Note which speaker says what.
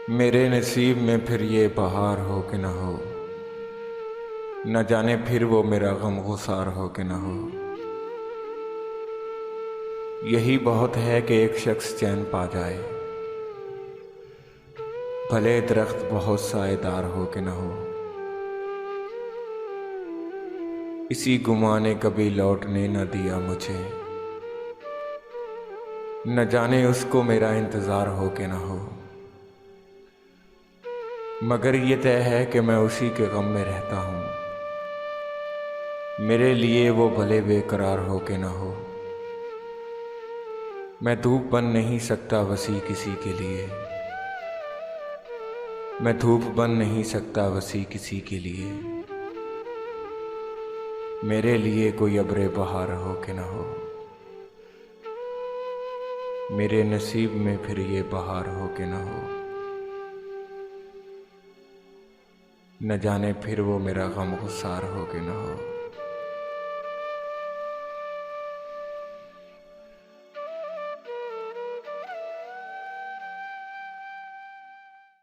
Speaker 1: मेरे नसीब में फिर ये बहार हो कि न हो, न जाने फिर वो मेरा गम गुसार हो कि न हो। यही बहुत है कि एक शख्स चैन पा जाए, भले दरख्त बहुत साएदार हो कि न हो। इसी गुमा ने कभी लौटने न दिया मुझे, न जाने उसको मेरा इंतज़ार हो कि न हो। मगर ये तय है कि मैं उसी के गम में रहता हूँ, मेरे लिए वो भले बेकरार हो कि न हो। मैं धूप बन नहीं सकता वसी किसी के लिए, मैं धूप बन नहीं सकता वसी किसी के लिए। मेरे लिए कोई अब्रे बहार हो कि न हो, मेरे नसीब में फिर ये बहार हो कि न हो। न जाने फिर वो मेरा गम गुसार हो कि न हो।